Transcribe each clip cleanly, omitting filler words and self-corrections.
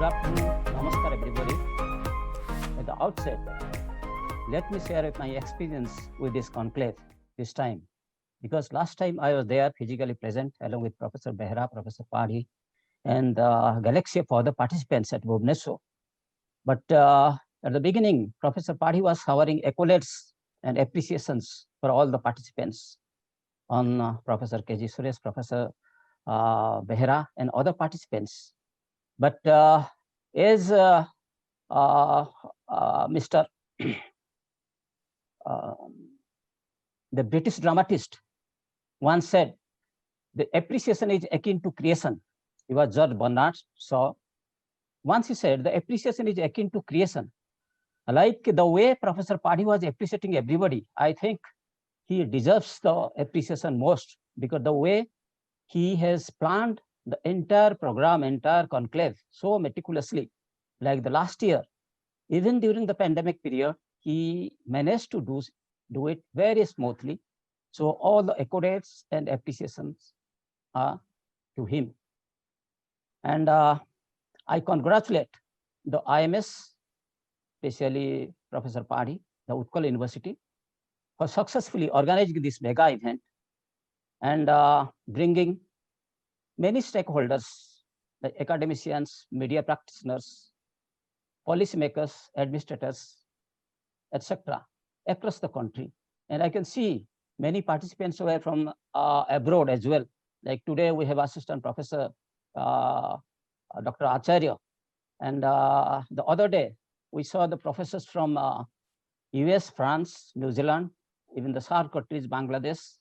Good afternoon, namaskar everybody. At the outset, let me share my experience with this conclave this time, because last time I was there physically present along with Professor Behra, Professor Padhi, and galaxy of other participants at Bhubaneswar. But at the beginning, Professor Padhi was showering accolades and appreciations for all the participants on Professor K.G. Suresh, Professor Behra, and other participants. But as Mr. The British dramatist once said, the appreciation is akin to creation. It was George Bernard Shaw. Once he said, the appreciation is akin to creation. Like the way Professor Padhi was appreciating everybody, I think he deserves the appreciation most, because the way he has planned the entire program, entire conclave so meticulously, like the last year, even during the pandemic period, he managed to do it very smoothly. So all the accolades and appreciations are to him. And I congratulate the IMS, especially Professor Padhi, the Utkal University, for successfully organizing this mega event and bringing many stakeholders, like academicians, media practitioners, policymakers, administrators, etc., across the country. And I can see many participants were from abroad as well. Like today, we have Assistant Professor Dr. Acharya. And the other day, we saw the professors from US, France, New Zealand, even the SAARC countries, Bangladesh.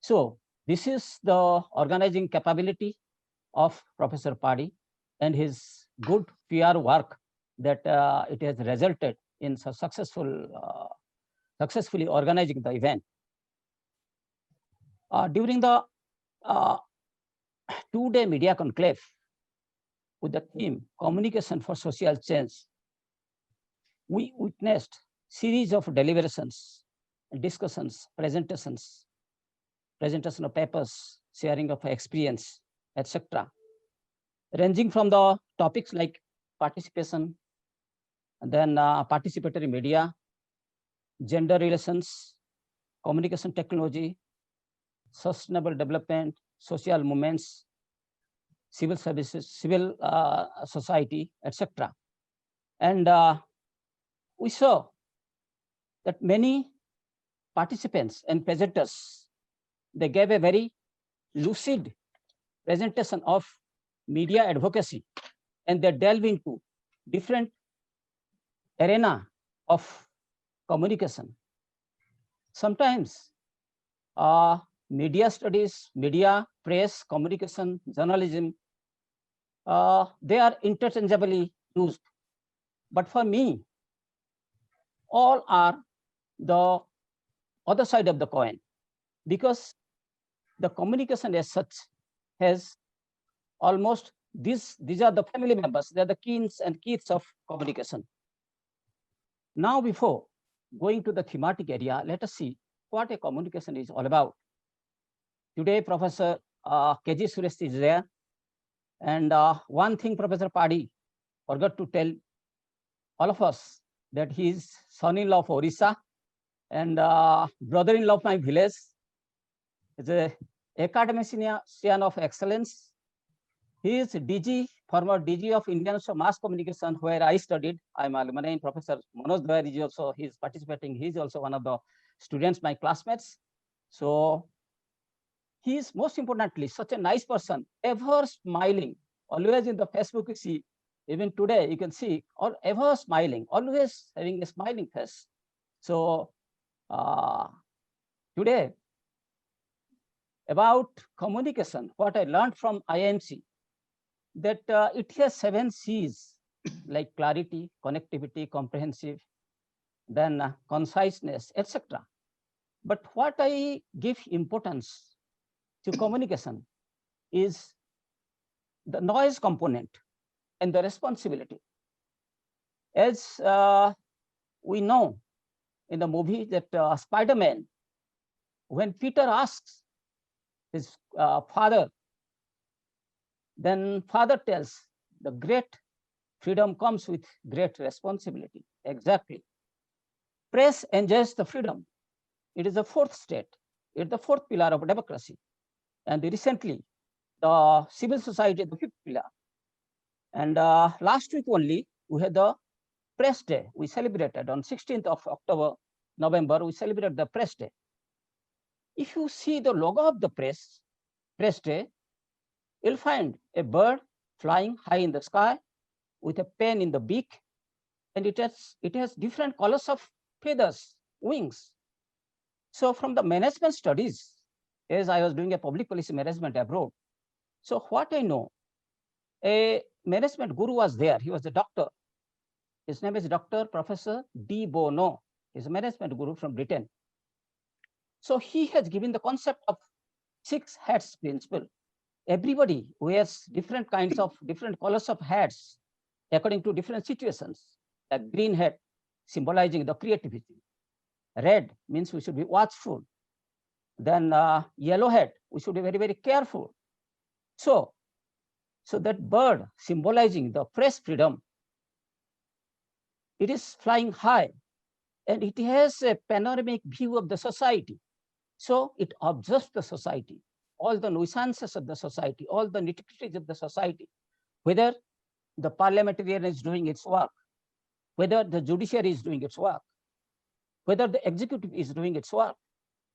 So this is the organizing capability of Professor Padhi and his good PR work that it has resulted in successfully organizing the event. During the 2-day media conclave with the theme Communication for Social Change, we witnessed series of deliberations, discussions, presentation of papers, sharing of experience, etc., ranging from the topics like participation, and then participatory media, gender relations, communication technology, sustainable development, social movements, civil services, civil society, etc. And we saw that many participants and presenters, they gave a very lucid presentation of media advocacy, and they delve into different arena of communication. Sometimes media studies, media, press, communication, journalism, they are interchangeably used. But for me, all are the other side of the coin, because the communication as such has almost these are the family members, they are the kins and kids of communication. Now, before going to the thematic area, let us see what a communication is all about. Today, Professor K.G. Suresh is there. And one thing Professor Padhi forgot to tell all of us, that he is son-in-law of Orissa and brother-in-law of my village. Is a academician of excellence. He is DG, former DG of Indian Institute of Mass Communication, where I studied. I'm alumni. Professor Manoj Dwyer is also, he's participating. He's also one of the students, my classmates. So he is, most importantly, such a nice person, ever smiling, always in the Facebook you see, even today you can see, or ever smiling, always having a smiling face. So today, about communication, what I learned from IMC, that it has 7 C's, like clarity, connectivity, comprehensive, then conciseness, etc. But what I give importance to communication is the noise component and the responsibility. As we know in the movie that Spider-Man, when Peter asks his father, then father tells the great freedom comes with great responsibility. Exactly. Press enjoys the freedom. It is the fourth state. It is the fourth pillar of democracy. And recently, the civil society, the fifth pillar. And last week only, we had the Press Day. We celebrated on 16th of October, November, we celebrated the Press Day. If you see the logo of the Press Day, you'll find a bird flying high in the sky with a pen in the beak, and it has different colors of feathers, wings. So from the management studies, as I was doing a public policy management abroad, so what I know, a management guru was there. He was a doctor. His name is Dr. Professor D. Bono. He's a management guru from Britain. So he has given the concept of 6 hats principle. Everybody wears different colors of hats according to different situations. A green hat symbolizing the creativity. Red means we should be watchful. Then yellow hat, we should be very, very careful. So that bird symbolizing the press freedom, it is flying high and it has a panoramic view of the society. So it observes the society, all the nuisances of the society, all the nitty-gritties of the society, whether the parliamentarian is doing its work, whether the judiciary is doing its work, whether the executive is doing its work.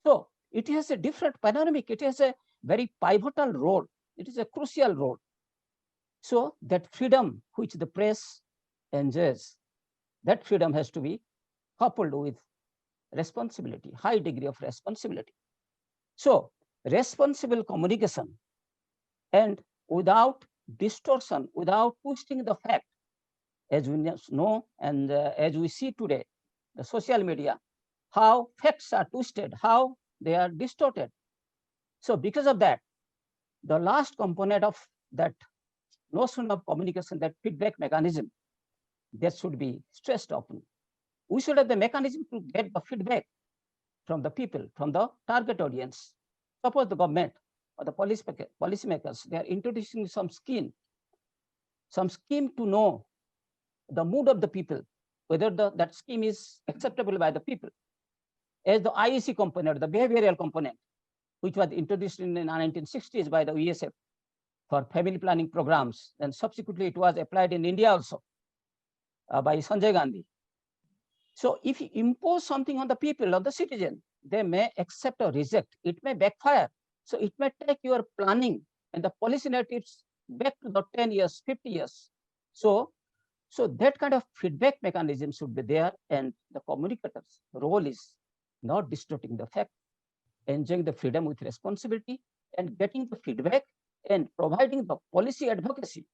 So it has a different panoramic, it has a very pivotal role, it is a crucial role. So that freedom which the press enjoys, that freedom has to be coupled with responsibility, high degree of responsibility. So responsible communication and without distortion, without twisting the fact, as we know and as we see today, the social media, how facts are twisted, how they are distorted. So because of that, the last component of that notion of communication, that feedback mechanism, that should be stressed often. We should have the mechanism to get the feedback from the people, from the target audience. Suppose the government or the policymakers, they are introducing some scheme to know the mood of the people, whether that scheme is acceptable by the people. As the IEC component, the behavioral component, which was introduced in the 1960s by the USF for family planning programs, and subsequently it was applied in India also by Sanjay Gandhi. So if you impose something on the people or the citizen, they may accept or reject. It may backfire. So it may take your planning and the policy narratives back to the 10 years, 50 years. So that kind of feedback mechanism should be there, and the communicator's role is not distorting the fact, enjoying the freedom with responsibility, and getting the feedback and providing the policy advocacy,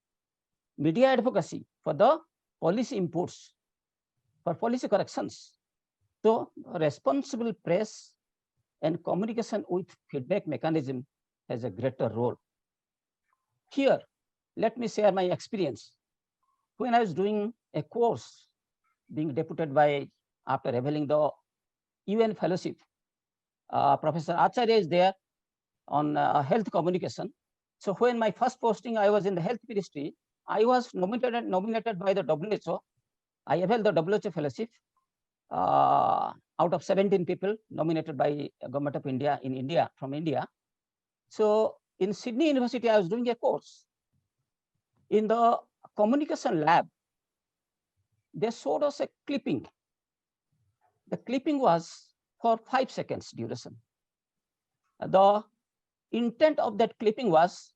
media advocacy for the policy inputs, for policy corrections. So responsible press and communication with feedback mechanism has a greater role. Here, let me share my experience. When I was doing a course, being deputed by, after availing the UN fellowship, Professor Acharya is there on health communication. So when my first posting, I was in the health ministry, I was nominated by the WHO. I availed the WHO fellowship out of 17 people nominated by Government of India from India. So in Sydney University, I was doing a course. In the communication lab, they showed us a clipping. The clipping was for 5 seconds duration. The intent of that clipping was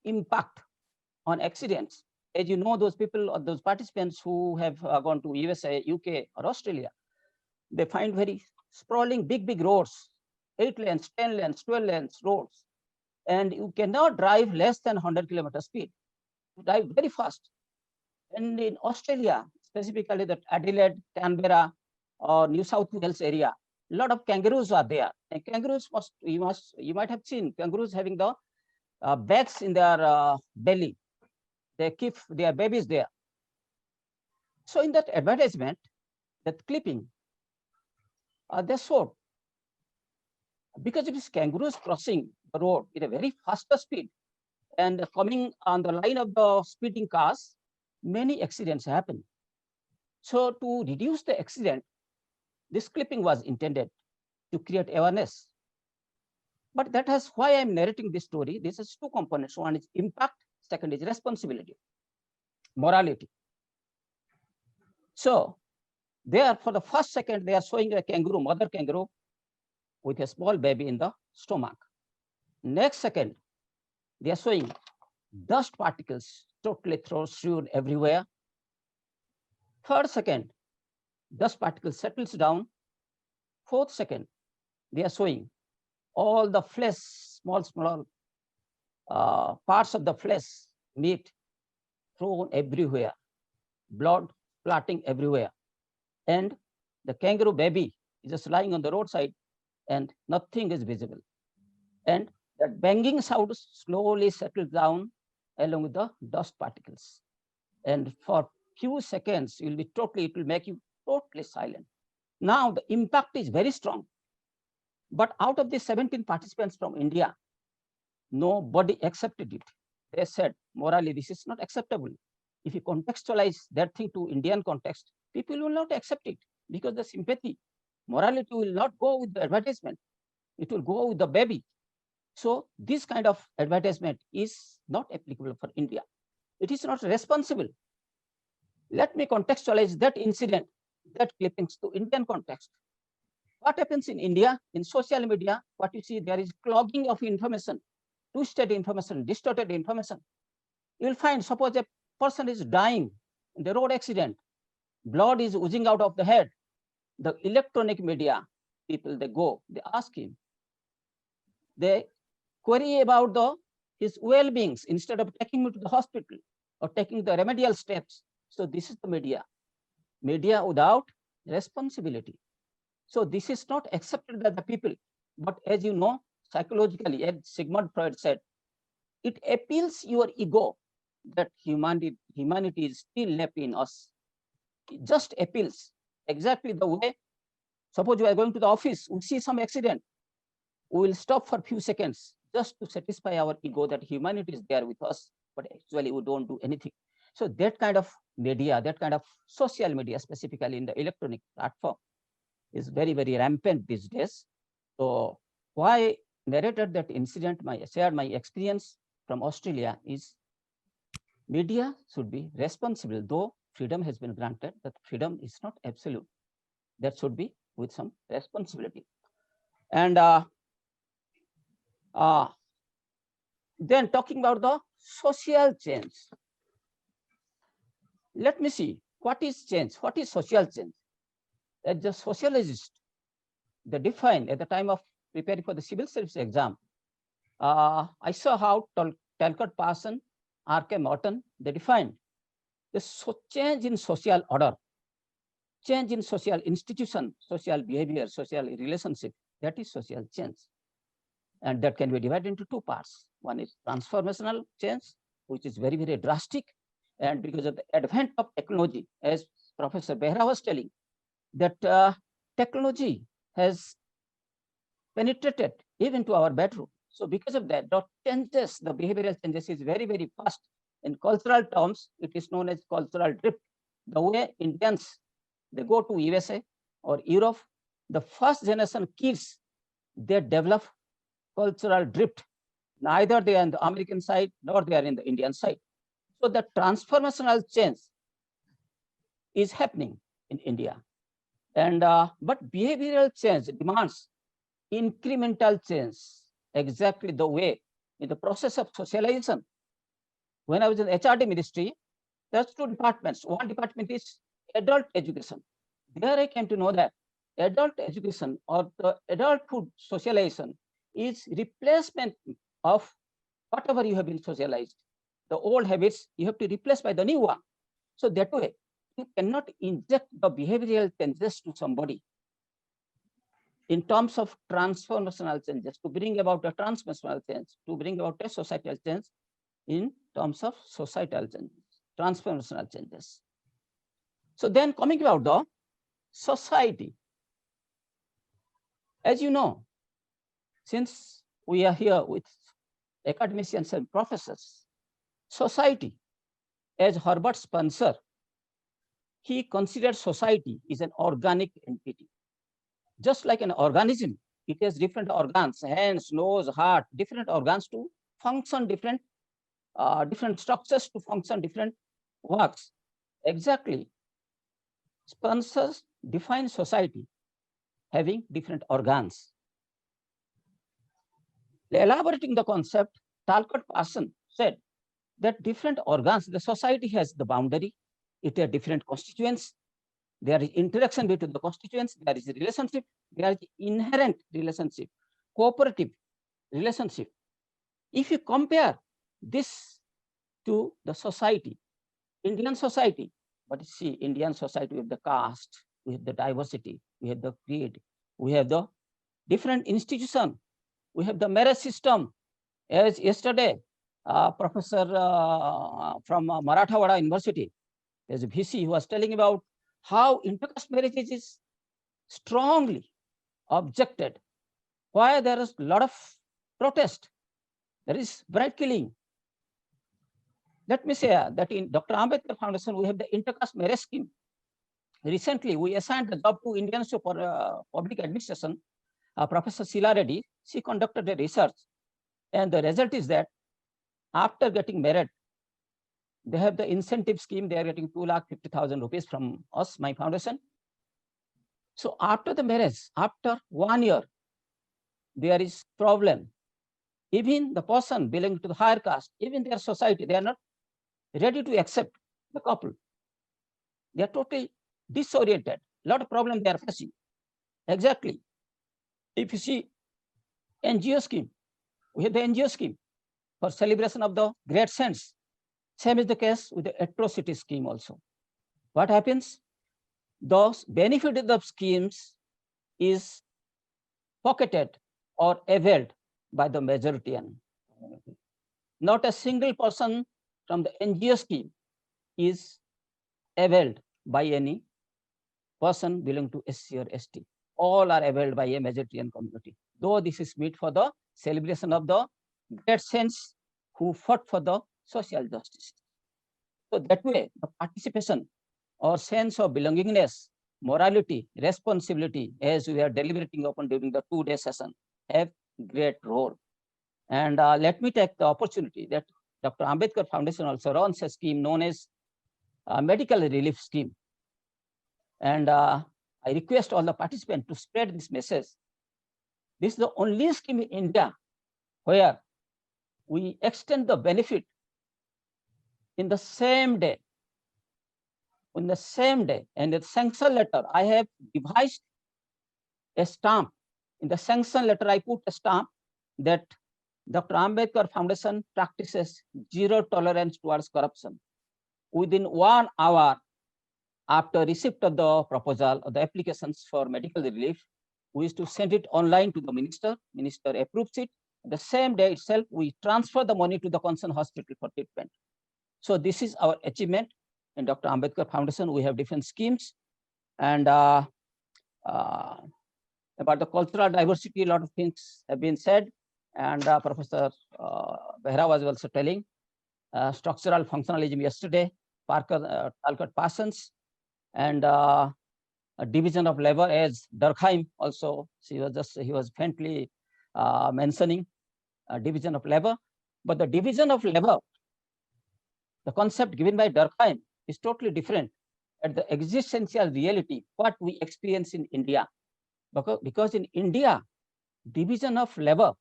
impact on accidents. As you know, those people or those participants who have gone to USA, UK, or Australia, they find very sprawling, big roads, 8 lanes, 10 lanes, 12 lanes roads, and you cannot drive less than 100 kilometer speed. You drive very fast. And in Australia, specifically that Adelaide, Canberra, or New South Wales area, a lot of kangaroos are there. And kangaroos you might have seen kangaroos having the bags in their belly. They keep their babies there. So in that advertisement, that clipping, they showed, because it is kangaroos crossing the road at a very faster speed and coming on the line of the speeding cars, many accidents happen. So to reduce the accident, this clipping was intended to create awareness. But that is why I'm narrating this story. This is two components. One is impact, second is responsibility, morality. So there, for the first second, they are showing a kangaroo, mother kangaroo, with a small baby in the stomach. Next second, they are showing dust particles totally strewn everywhere. Third second, dust particles settles down. Fourth second, they are showing all the flesh, small parts of the flesh, meat thrown everywhere, blood splatting everywhere. And the kangaroo baby is just lying on the roadside and nothing is visible. And that banging sound slowly settles down along with the dust particles. And for few seconds, it will make you totally silent. Now the impact is very strong. But out of the 17 participants from India, nobody accepted it. They said, morally, this is not acceptable. If you contextualize that thing to Indian context, people will not accept it because the sympathy, morality will not go with the advertisement. It will go with the baby. So this kind of advertisement is not applicable for India. It is not responsible. Let me contextualize that incident, that clippings to Indian context. What happens in India, in social media, what you see, there is clogging of information, twisted information, distorted information. You will find, suppose a person is dying in the road accident, blood is oozing out of the head. The electronic media people, they ask him, they query about his well-beings instead of taking him to the hospital or taking the remedial steps. So this is the media without responsibility. So this is not accepted by the people. But as you know, psychologically, as Sigmund Freud said, it appeals your ego that humanity is still left in us. It just appeals exactly the way, suppose you are going to the office, we see some accident, we will stop for a few seconds just to satisfy our ego that humanity is there with us, but actually we don't do anything. So that kind of media, that kind of social media, specifically in the electronic platform, is very, very rampant these days. So why I narrated that incident, shared my experience from Australia is media should be responsible, though freedom has been granted, that freedom is not absolute. That should be with some responsibility. And then talking about the social change. Let me see, what is change? What is social change? As the sociologist, they define at the time of preparing for the civil service exam, I saw how Talcott Parson, R.K. Morton, they defined the change in social order, change in social institution, social behavior, social relationship, that is social change. And that can be divided into two parts. One is transformational change, which is very, very drastic. And because of the advent of technology, as Professor Behra was telling, that technology has penetrated even to our bedroom. So because of that, the changes, the behavioral changes is very, very fast. In cultural terms, it is known as cultural drift. The way Indians, they go to USA or Europe, the first generation kids, they develop cultural drift. Neither they are in the American side, nor they are in the Indian side. So the transformational change is happening in India. And but behavioral change demands incremental change, exactly the way in the process of socialization. When I was in the HRD ministry, there's two departments. One department is adult education. There I came to know that adult education or the adulthood socialization is replacement of whatever you have been socialized. The old habits you have to replace by the new one. So that way, you cannot inject the behavioral changes to somebody in terms of transformational changes to bring about a transformational change, to bring about a societal change in terms of societal changes, transformational changes. So then coming about the society, as you know, since we are here with academicians and professors, society as Herbert Spencer, he considered society is an organic entity. Just like an organism, it has different organs, hands, nose, heart, different organs to function different structures to function different works. Exactly. Spencer defines society having different organs. Elaborating the concept, Talcott Parson said that different organs, the society has the boundary, it has different constituents, there is interaction between the constituents, there is a relationship, there is inherent relationship, cooperative relationship. If you compare this to the society, Indian society, but you see, Indian society with the caste, we have the diversity, we have the creed, we have the different institution, we have the marriage system. As yesterday, professor from Marathawada University, as a VC, who was telling about how intercaste marriage is strongly objected. Why there is a lot of protest? There is bride killing. Let me say that in Dr. Ambedkar Foundation, we have the intercaste marriage scheme. Recently, we assigned the job to Indian Institute for Public Administration, Professor Sheila Reddy. She conducted a research, and the result is that after getting married, they have the incentive scheme. They are getting 2,50,000 rupees from us, my foundation. So after the marriage, after 1 year, there is problem. Even the person belonging to the higher caste, even their society, they are not ready to accept the couple. They are totally disoriented. A lot of problems they are facing. Exactly. If you see NGO scheme, we have the NGO scheme for celebration of the great saints. Same is the case with the atrocity scheme also. What happens? Those benefit of the schemes is pocketed or availed by the majority. Not a single person from the NGO scheme is availed by any person belonging to SC or ST. All are availed by a majoritarian community. Though this is meant for the celebration of the great saints who fought for the social justice. So that way, the participation or sense of belongingness, morality, responsibility, as we are deliberating upon during the 2-day session, have great role. And let me take the opportunity that Dr. Ambedkar Foundation also runs a scheme known as medical relief scheme. And I request all the participants to spread this message. This is the only scheme in India where we extend the benefit in the same day. In the same day, and the sanction letter, I have devised a stamp. In the sanction letter, I put a stamp that Dr. Ambedkar Foundation practices zero tolerance towards corruption. Within 1 hour after receipt of the proposal or the applications for medical relief, we used to send it online to the minister. Minister approves it. The same day itself, we transfer the money to the concerned hospital for treatment. So this is our achievement. In Dr. Ambedkar Foundation, we have different schemes. And about the cultural diversity, a lot of things have been said. And Professor Behra was also telling structural functionalism yesterday, Talcott Parsons, and a division of labor, as Durkheim also, he was faintly mentioning division of labor. But the division of labor, the concept given by Durkheim, is totally different at the existential reality, what we experience in India. Because in India, division of labor,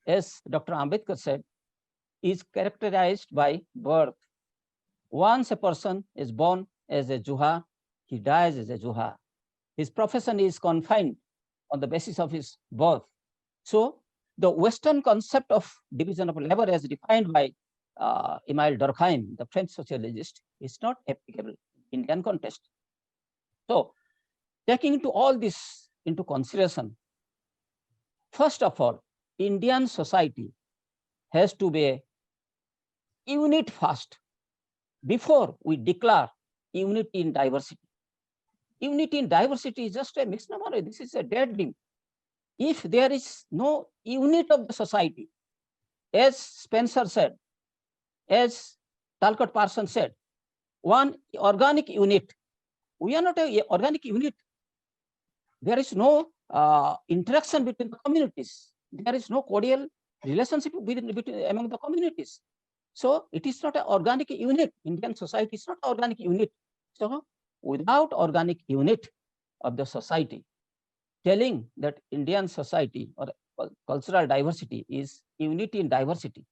as Dr. Ambedkar said, is characterized by birth. Once a person is born as a Juha, he dies as a Juha. His profession is confined on the basis of his birth. So the Western concept of division of labor as defined by Emile Durkheim, the French sociologist, is not applicable in Indian context. So, taking into all this into consideration, first of all, Indian society has to be a unit first before we declare unity in diversity. Unity in diversity is just a misnomer. This is a dead dream. If there is no unit of the society, as Spencer said, as Talcott Parsons said, one organic unit. We are not an organic unit. There is no interaction between the communities. There is no cordial relationship among the communities. So it is not an organic unit. Indian society is not an organic unit. So without organic unit of the society, telling that Indian society or cultural diversity is unity in diversity,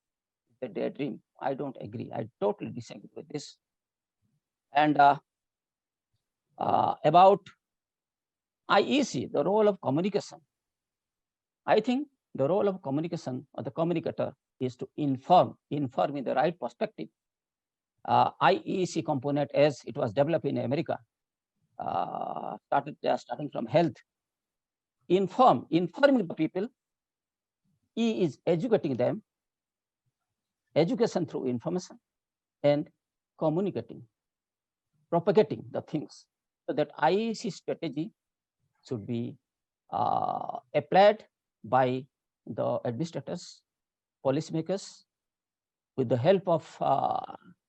the daydream. I don't agree. I totally disagree with this. And about IEC, the role of communication. I think the role of communication or the communicator is to inform in the right perspective. IEC component, as it was developed in America, starting from health, informing the people. E is educating them, education through information, and communicating, propagating the things. So that IEC strategy should be applied by the administrators, policymakers, with the help of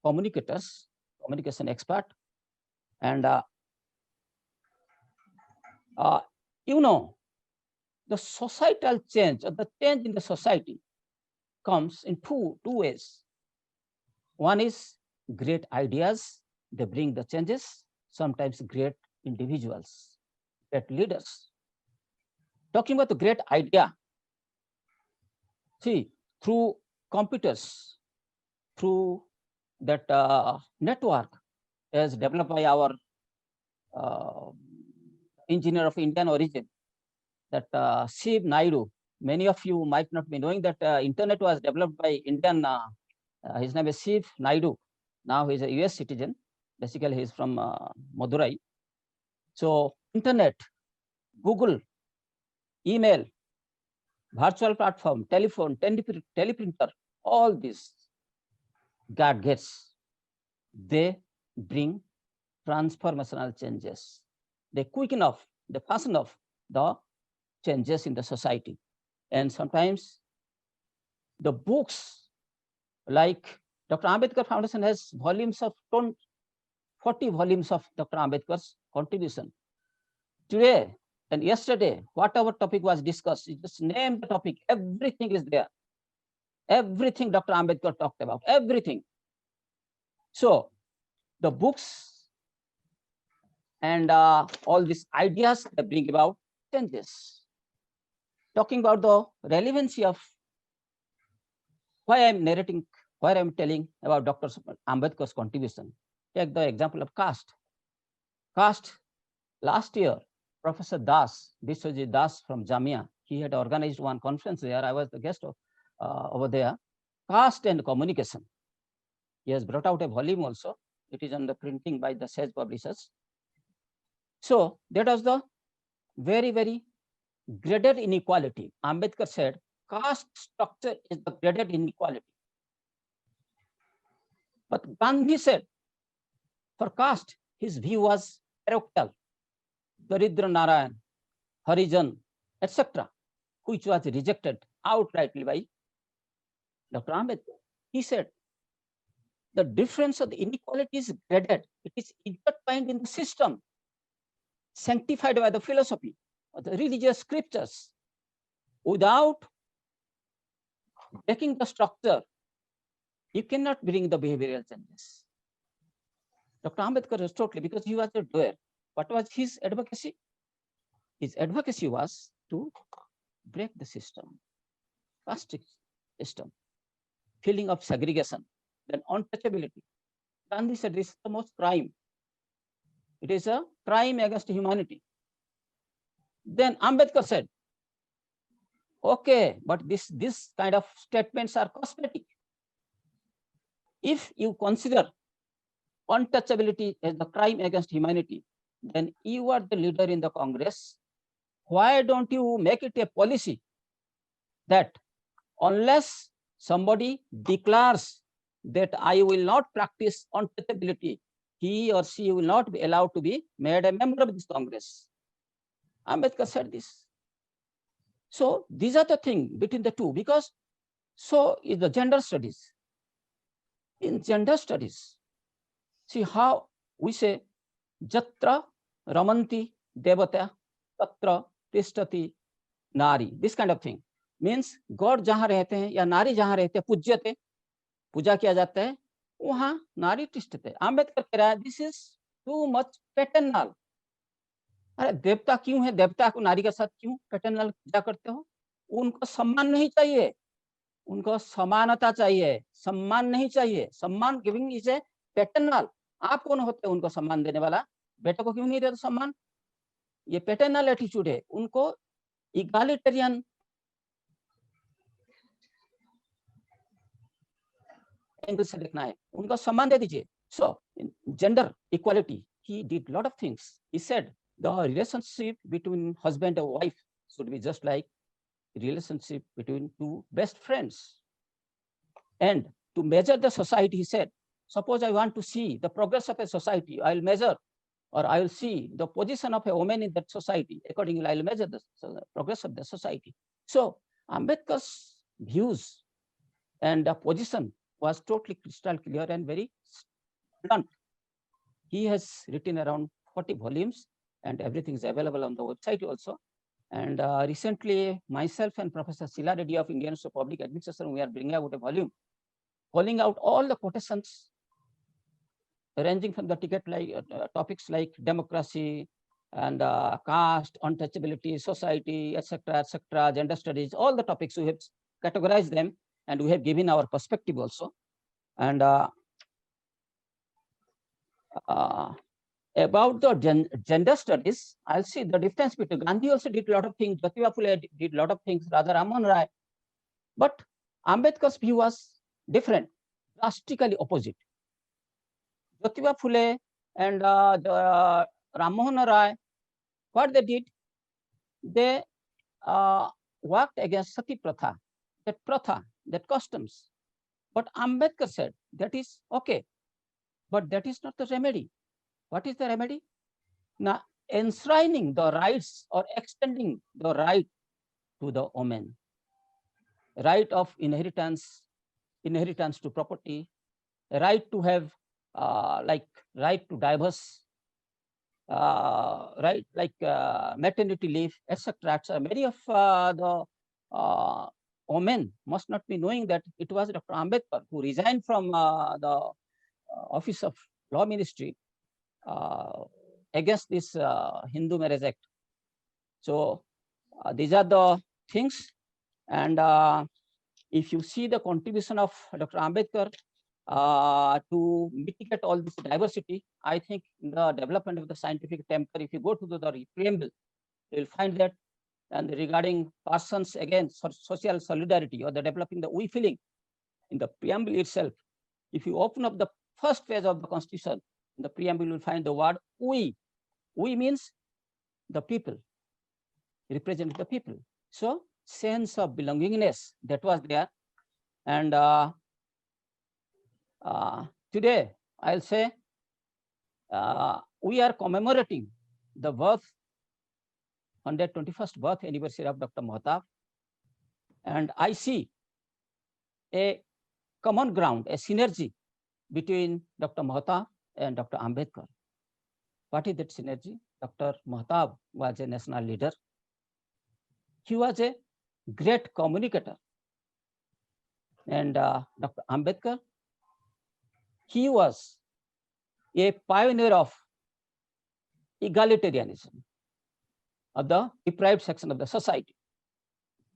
communicators, communication expert. And the societal change, or the change in the society, comes in two ways. One is great ideas, they bring the changes, sometimes great individuals, great leaders. Talking about the great idea, see, through computers, through that network as developed by our engineer of Indian origin, that Shiv Naidu. Many of you might not be knowing that internet was developed by Indian, his name is Shiv Naidu. Now he is a US citizen. Basically, he is from Madurai. So internet, Google, email, virtual platform, telephone, teleprinter, all these gadgets, they bring transformational changes. They quicken off, they fasten off the changes in the society. And sometimes the books, like Dr. Ambedkar Foundation has volumes of 40 volumes of Dr. Ambedkar's contribution. Today and yesterday, whatever topic was discussed, you just name the topic, everything is there. Everything Dr. Ambedkar talked about, everything. So the books and all these ideas that bring about changes. Talking about the relevancy of why I'm narrating, why I'm telling about Dr. Ambedkar's contribution. Take the example of caste. Caste, last year, Professor Das, Biswajit Das from Jamia, he had organized one conference there. I was the guest of over there. Caste and communication. He has brought out a volume also. It is under printing by the Sage Publishers. So that was the very, very graded inequality. Ambedkar said, caste structure is the graded inequality. But Gandhi said, for caste, his view was parochial, Daridra Narayan, Harijan, etc., which was rejected outrightly by Dr. Ambedkar. He said, the difference of the inequality is graded. It is intertwined in the system, sanctified by the philosophy of the religious scriptures. Without breaking the structure, you cannot bring the behavioral changes. Dr. Ambedkar was totally, because he was a doer. What was his advocacy? His advocacy was to break the system, caste system, feeling of segregation, then untouchability. Gandhi said this is the most crime. It is a crime against humanity. Then Ambedkar said, okay, but this kind of statements are cosmetic. If you consider untouchability as the crime against humanity, then you are the leader in the Congress. Why don't you make it a policy that unless somebody declares that I will not practice untouchability, he or she will not be allowed to be made a member of this Congress? Ambedkar said this. So these are the things between the two, because so is the gender studies. In gender studies, see how we say jatra ramanti devata tatra tishtati nari. This kind of thing means God जहां रहते हैं या नारी जहां रहते हैं पूज्यते, पूजा किया जाता है, वहां नारी तिष्ठते. आम्बेडकर कह रहा है this is too much paternal. अरे देवता क्यों है, देवता को नारी के साथ क्यों पैटर्नल पूजा करते हो? उनको सम्मान नहीं चाहिए, उनको समानता चाहिए, सम्मान नहीं चाहिए. सम्मान गिविंग इज ए पैटर्नल. आप कौन होते हैं उनको सम्मान देने वाला? बेटे को क्यों नहीं देते सम्मान? ये पैटर्नल एटीट्यूड है. उनको इगालिटेरियन एंगल से देखना है, उनको सम्मान दे दीजिए. सो gender equality, he did lot of things. He said the relationship between husband and wife should be just like relationship between two best friends. And to measure the society, he said, suppose I want to see the progress of a society, I'll measure, or I will see the position of a woman in that society. Accordingly, I'll measure the progress of the society. So Ambedkar's views and the position was totally crystal clear and very blunt. He has written around 40 volumes and everything is available on the website also. And recently, myself and Professor Sila Reddy of Indian Institute of Public Administration, we are bringing out a volume, calling out all the quotations ranging from the ticket like topics like democracy and caste, untouchability, society, etc., gender studies, all the topics we have categorized them and we have given our perspective also. And about the gender studies, I'll see the difference between Gandhi also did a lot of things, Jyotirao Phule did a lot of things, Radha Raman Rai, but Ambedkar's view was different, drastically opposite. Jyotirao Phule and Ram Mohan Rai, what they did, they worked against Sati Pratha, that customs. But Ambedkar said that is okay, but that is not the remedy. What is the remedy? Now, enshrining the rights or extending the right to the woman, right of inheritance to property, right to have right to divorce, right like maternity leave, etc. Many of the women must not be knowing that it was Dr. Ambedkar who resigned from the office of law ministry against this Hindu Marriage Act. So these are the things. And if you see the contribution of Dr. Ambedkar to mitigate all this diversity, I think in the development of the scientific temper, if you go to the preamble, you will find that. And regarding persons, again, social solidarity or the developing the we feeling, in the preamble itself, if you open up the first page of the Constitution, in the preamble you will find the word we. We means the people, represent the people. So sense of belongingness that was there. And today I'll say we are commemorating the 121st birth anniversary of Dr. Mahatab, and I see a common ground, a synergy between Dr. Mahatab and Dr. Ambedkar. What is that synergy? Dr. Mahatab was a national leader. He was a great communicator. And Dr. Ambedkar, he was a pioneer of egalitarianism of the deprived section of the society.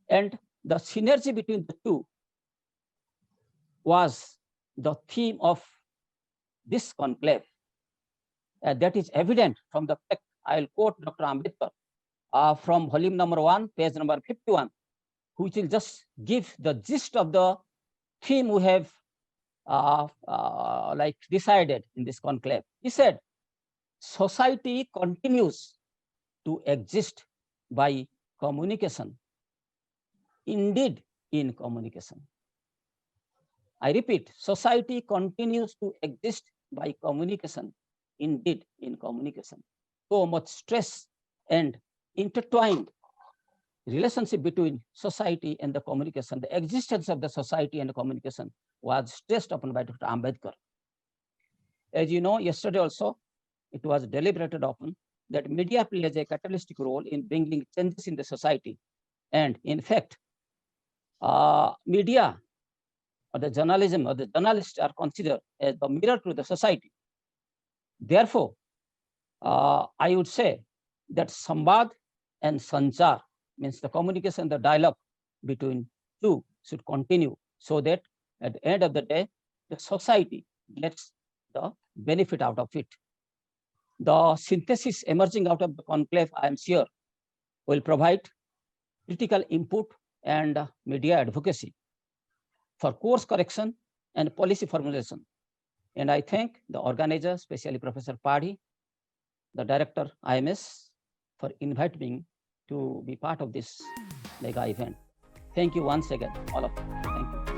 And the synergy between the two was the theme of this conclave. That is evident from the fact, I'll quote Dr. Ambedkar from volume number 1, page number 51, which will just give the gist of the theme we have decided in this conclave. He said, society continues to exist by communication, indeed in communication. I repeat, society continues to exist by communication, indeed in communication. So much stress and intertwined relationship between society and the communication, the existence of the society and the communication was stressed upon by Dr. Ambedkar. As you know, yesterday also, it was deliberated upon that media plays a catalytic role in bringing changes in the society. And in fact, media or the journalism or the journalists are considered as the mirror to the society. Therefore, I would say that Sambad and Sanchar means the communication, the dialogue between two should continue so that at the end of the day, the society gets the benefit out of it. The synthesis emerging out of the conclave, I am sure, will provide critical input and media advocacy for course correction and policy formulation. And I thank the organizer, especially Professor Padhi, the director IMS, for inviting me to be part of this mega event. Thank you once again, all of you. Thank you.